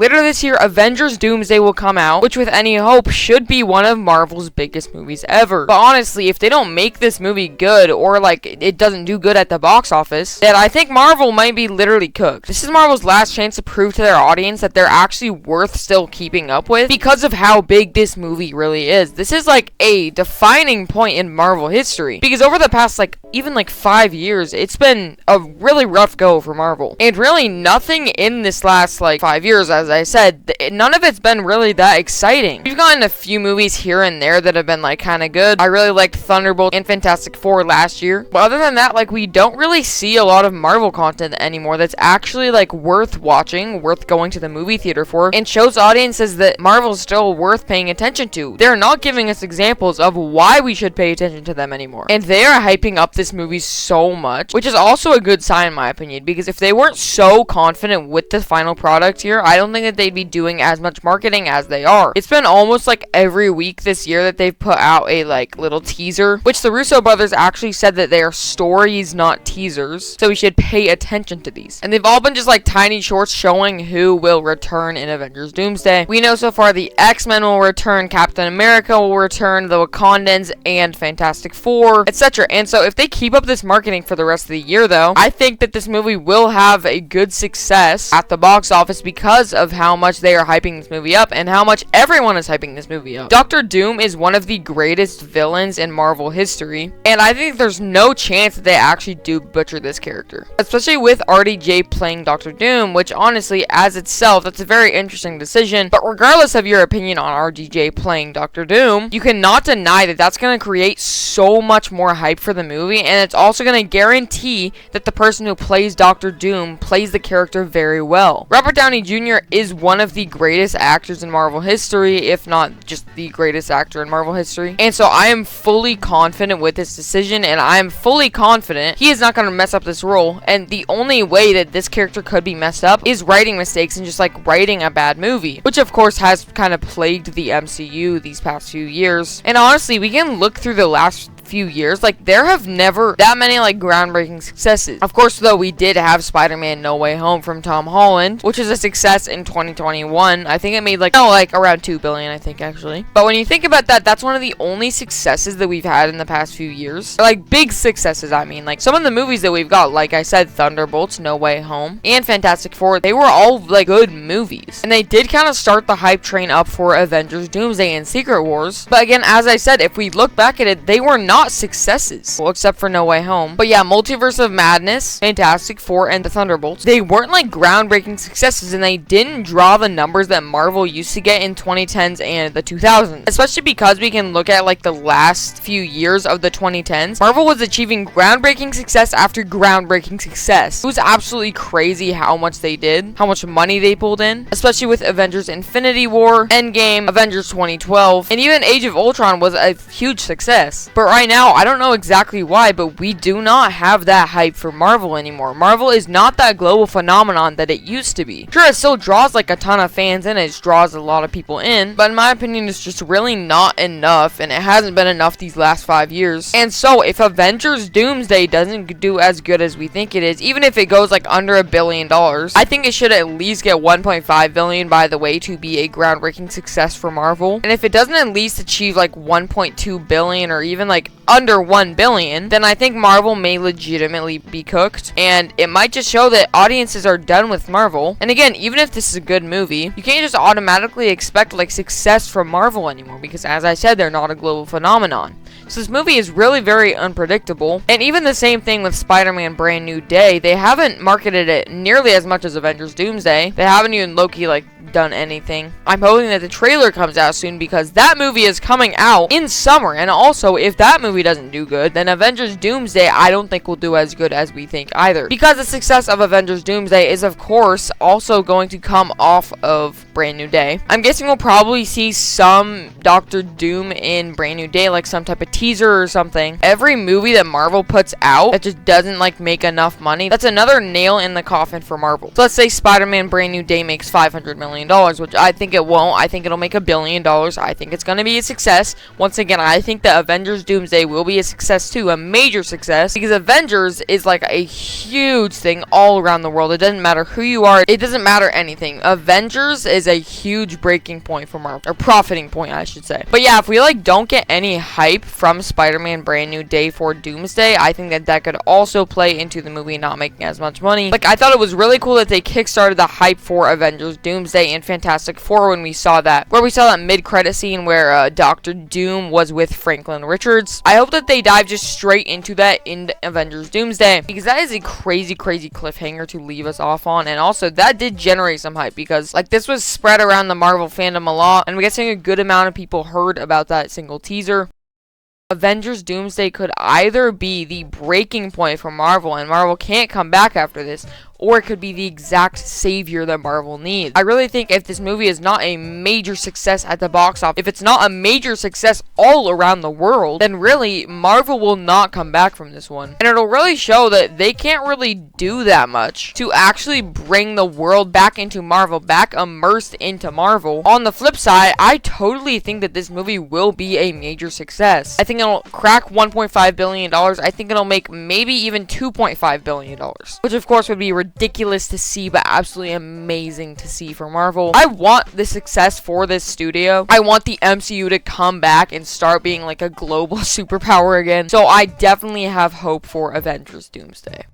Later this year, Avengers Doomsday will come out, which with any hope should be one of Marvel's biggest movies ever. But honestly, if they don't make this movie good, or like it doesn't do good at the box office, then I think Marvel might be literally cooked. This is Marvel's last chance to prove to their audience that they're actually worth still keeping up with because of how big this movie really is. This is like a defining point in Marvel history, because over the past even 5 years, it's been a really rough go for Marvel. And really nothing in this last 5 years, as I said, none of it's been really that exciting. We've gotten a few movies here and there that have been kind of good. I really liked Thunderbolt and Fantastic Four last year. But other than that, we don't really see a lot of Marvel content anymore that's actually worth watching, worth going to the movie theater for, and shows audiences that Marvel's still worth paying attention to. They're not giving us examples of why we should pay attention to them anymore. And they are hyping up this movie so much, which is also a good sign in my opinion, because if they weren't so confident with the final product here, I don't think that they'd be doing as much marketing as they are. It's been almost every week this year that they've put out a little teaser, which the Russo brothers actually said that they are stories, not teasers, so we should pay attention to these. And they've all been just tiny shorts showing who will return in Avengers Doomsday. We know so far the X-Men will return, Captain America will return, the Wakandans, and Fantastic Four, etc. And so if they keep up this marketing for the rest of the year, though, I think that this movie will have a good success at the box office because of how much they are hyping this movie up and how much everyone is hyping this movie up. Doctor Doom is one of the greatest villains in Marvel history, and I think there's no chance that they actually do butcher this character, especially with RDJ playing Doctor Doom, which honestly, as itself, that's a very interesting decision. But regardless of your opinion on RDJ playing Doctor Doom, you cannot deny that that's going to create so much more hype for the movie, and it's also going to guarantee that the person who plays Doctor Doom plays the character very well. Robert Downey Jr. is one of the greatest actors in Marvel history, if not just the greatest actor in Marvel history, and so I am fully confident with this decision, and I am fully confident he is not going to mess up this role. And the only way that this character could be messed up is writing mistakes and just writing a bad movie, which of course has kind of plagued the MCU these past few years. And honestly, we can look through the last few years, there have never that many groundbreaking successes. Of course, though, we did have Spider-Man No Way Home from Tom Holland, which is a success in 2021. I think it made around $2 billion, I think, actually. But when you think about that, that's one of the only successes that we've had in the past few years. Big successes, I mean. Some of the movies that we've got, like I said, Thunderbolts, No Way Home, and Fantastic Four, they were all good movies. And they did kind of start the hype train up for Avengers Doomsday and Secret Wars. But again, as I said, if we look back at it, they were not successes. Well, except for No Way Home. But yeah, Multiverse of Madness, Fantastic Four, and the Thunderbolts, they weren't groundbreaking successes, and they didn't draw the numbers that Marvel used to get in 2010s and the 2000s. Especially because we can look at the last few years of the 2010s. Marvel was achieving groundbreaking success after groundbreaking success. It was absolutely crazy how much they did, how much money they pulled in, especially with Avengers Infinity War, Endgame, Avengers 2012, and even Age of Ultron was a huge success. But right now, I don't know exactly why, but we do not have that hype for Marvel anymore. Marvel is not that global phenomenon that it used to be. Sure, it still draws a ton of fans in, it draws a lot of people in, but in my opinion, it's just really not enough, and it hasn't been enough these last 5 years. And so, if Avengers Doomsday doesn't do as good as we think it is, even if it goes under $1 billion, I think it should at least get $1.5 billion, by the way, to be a groundbreaking success for Marvel. And if it doesn't at least achieve $1.2 billion, or even under $1 billion, then I think Marvel may legitimately be cooked, and it might just show that audiences are done with Marvel. And again, even if this is a good movie, you can't just automatically expect success from Marvel anymore, because as I said, they're not a global phenomenon. So this movie is really very unpredictable. And even the same thing with Spider-Man Brand New Day. They haven't marketed it nearly as much as Avengers Doomsday. They haven't even low-key done anything. I'm hoping that the trailer comes out soon, because that movie is coming out in summer. And also, if that movie doesn't do good, then Avengers Doomsday I don't think will do as good as we think either. Because the success of Avengers Doomsday is of course also going to come off of Brand New Day. I'm guessing we'll probably see some Doctor Doom in Brand New Day, some type of teaser or something. Every movie that Marvel puts out that just doesn't make enough money, that's another nail in the coffin for Marvel. So let's say Spider-Man Brand New Day makes $500 million. billion, which I think it won't. I think it'll make $1 billion. I think it's gonna be a success. Once again, I think that Avengers Doomsday will be a success too, a major success, because Avengers is like a huge thing all around the world. It doesn't matter who you are. It doesn't matter anything. Avengers is a huge breaking point for Marvel, or profiting point, I should say. But yeah, if we like don't get any hype from Spider-Man Brand New Day for Doomsday, I think that that could also play into the movie not making as much money. Like, I thought it was really cool that they kickstarted the hype for Avengers Doomsday and Fantastic Four when we saw that, where we saw that mid-credit scene where Dr. Doom was with Franklin Richards. I hope that they dive just straight into that in Avengers Doomsday, because that is a crazy cliffhanger to leave us off on. And also, that did generate some hype, because like this was spread around the Marvel fandom a lot, and we're guessing a good amount of people heard about that single teaser. Avengers Doomsday could either be the breaking point for Marvel, and Marvel can't come back after this, or it could be the exact savior that Marvel needs. I really think if this movie is not a major success at the box office, if it's not a major success all around the world, then really, Marvel will not come back from this one. And it'll really show that they can't really do that much to actually bring the world back into Marvel, back immersed into Marvel. On the flip side, I totally think that this movie will be a major success. I think it'll crack $1.5 billion. I think it'll make maybe even $2.5 billion, which of course would be ridiculous to see, but absolutely amazing to see for Marvel. I want the success for this studio. I want the MCU to come back and start being like a global superpower again. So I definitely have hope for Avengers Doomsday.